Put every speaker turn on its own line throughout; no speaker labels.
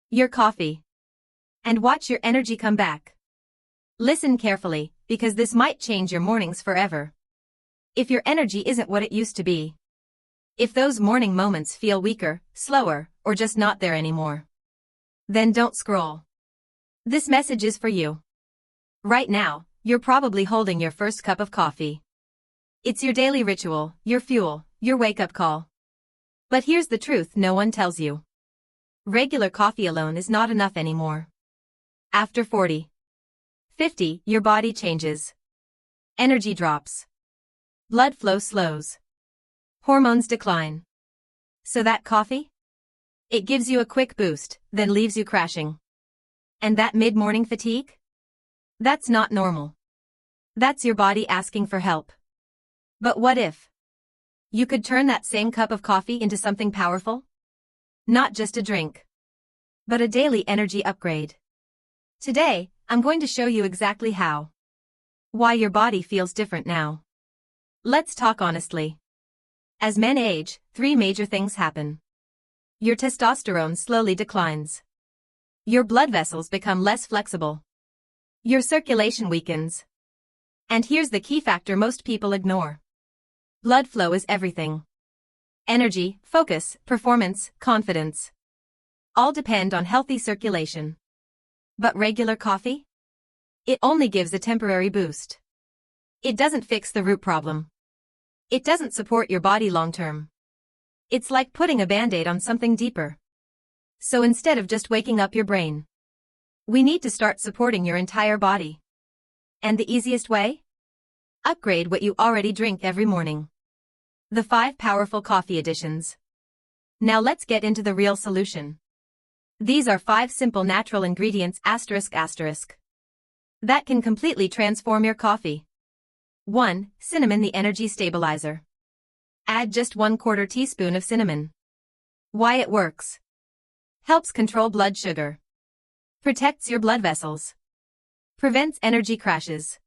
your coffee. And watch your energy come back. Listen carefully, because this might change your mornings forever. If your energy isn't what it used to be, if those morning moments feel weaker, slower, or just not there anymore, then don't scroll. This message is for you. Right now, you're probably holding your first cup of coffee. It's your daily ritual, your fuel, your wake-up call. But here's the truth no one tells you. Regular coffee alone is not enough anymore. After 40, 50, your body changes. Energy drops. Blood flow slows. Hormones decline. So that coffee? It gives you a quick boost, then leaves you crashing. And that mid-morning fatigue? That's not normal. That's your body asking for help. But what if you could turn that same cup of coffee into something powerful? Not just a drink, but a daily energy upgrade. Today, I'm going to show you exactly how. Why your body feels different now. Let's talk honestly. As men age, 3 major things happen. Your testosterone slowly declines. Your blood vessels become less flexible. Your circulation weakens. And here's the key factor most people ignore. Blood flow is everything. Energy, focus, performance, confidence. All depend on healthy circulation. But regular coffee? It only gives a temporary boost. It doesn't fix the root problem. It doesn't support your body long-term. It's like putting a band-aid on something deeper. So instead of just waking up your brain, we need to start supporting your entire body. And the easiest way? Upgrade what you already drink every morning. The 5 powerful coffee additions. Now let's get into the real solution. These are 5 simple natural ingredients that can completely transform your coffee. 1. Cinnamon, the energy stabilizer. Add just 1/4 teaspoon of cinnamon. Why it works. Helps control blood sugar. Protects your blood vessels. Prevents energy crashes.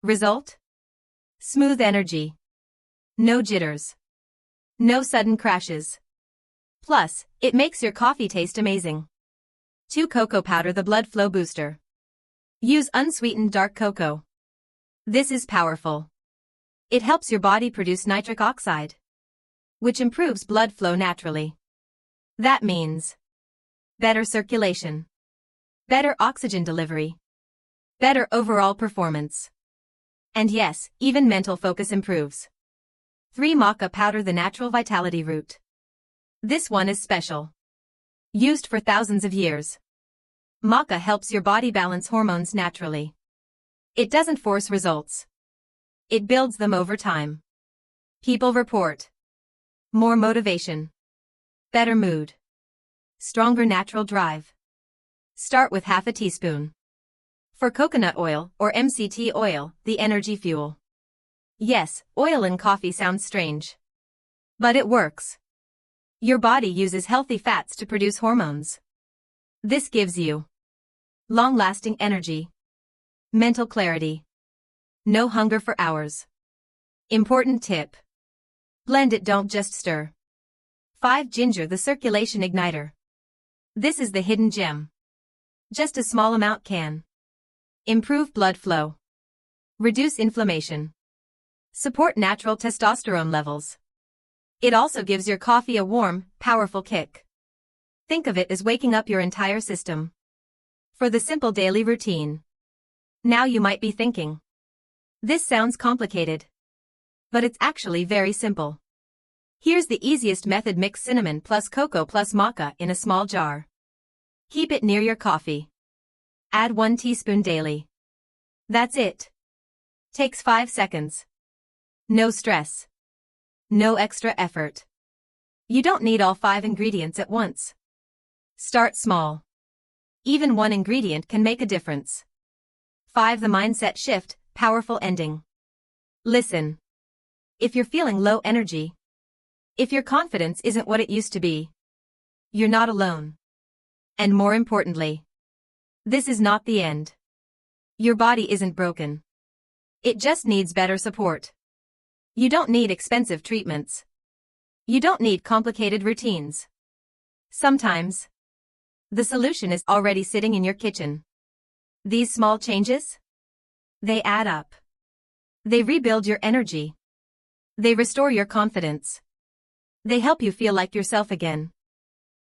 Result? Smooth energy. No jitters. No sudden crashes. Plus, it makes your coffee taste amazing. 2. Cocoa powder, the blood flow booster. Use unsweetened dark cocoa. This is powerful. It helps your body produce nitric oxide, which improves blood flow naturally. That means better circulation, better oxygen delivery, better overall performance. And yes, even mental focus improves. 3. Maca powder, the natural vitality root. This one is special. Used for thousands of years. Maca helps your body balance hormones naturally. It doesn't force results. It builds them over time. People report more motivation, better mood, stronger natural drive. Start with half a teaspoon. For coconut oil or MCT oil, the energy fuel. Yes, oil in coffee sounds strange. But it works. Your body uses healthy fats to produce hormones. This gives you long-lasting energy, mental clarity, no hunger for hours. Important tip. Blend it, don't just stir. 5. Ginger, the circulation igniter. This is the hidden gem. Just a small amount can improve blood flow, reduce inflammation, support natural testosterone levels. It also gives your coffee a warm, powerful kick. Think of it as waking up your entire system. For the simple daily routine. Now you might be thinking, this sounds complicated. But it's actually very simple. Here's the easiest method: mix cinnamon plus cocoa plus maca in a small jar. Keep it near your coffee. Add 1 teaspoon daily. That's it. Takes 5 seconds. No stress. No extra effort. You don't need all 5 ingredients at once. Start small. Even 1 ingredient can make a difference. 5. The mindset shift, powerful ending. Listen. If you're feeling low energy, if your confidence isn't what it used to be, you're not alone. And more importantly, this is not the end. Your body isn't broken. It just needs better support. You don't need expensive treatments. You don't need complicated routines. Sometimes, The solution is already sitting in your kitchen. These small changes? They add up. They rebuild your energy. They restore your confidence. They help you feel like yourself again.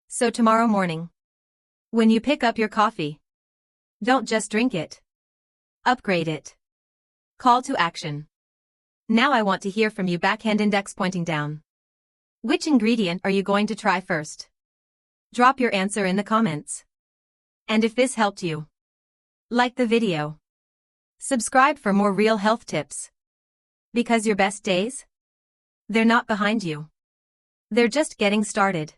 So tomorrow morning, when you pick up your coffee, don't just drink it. Upgrade it. Call to action. Now I want to hear from you. Backhand index pointing down. Which ingredient are you going to try first? Drop your answer in the comments. And if this helped you, like the video. Subscribe for more real health tips. Because your best days? They're not behind you. They're just getting started.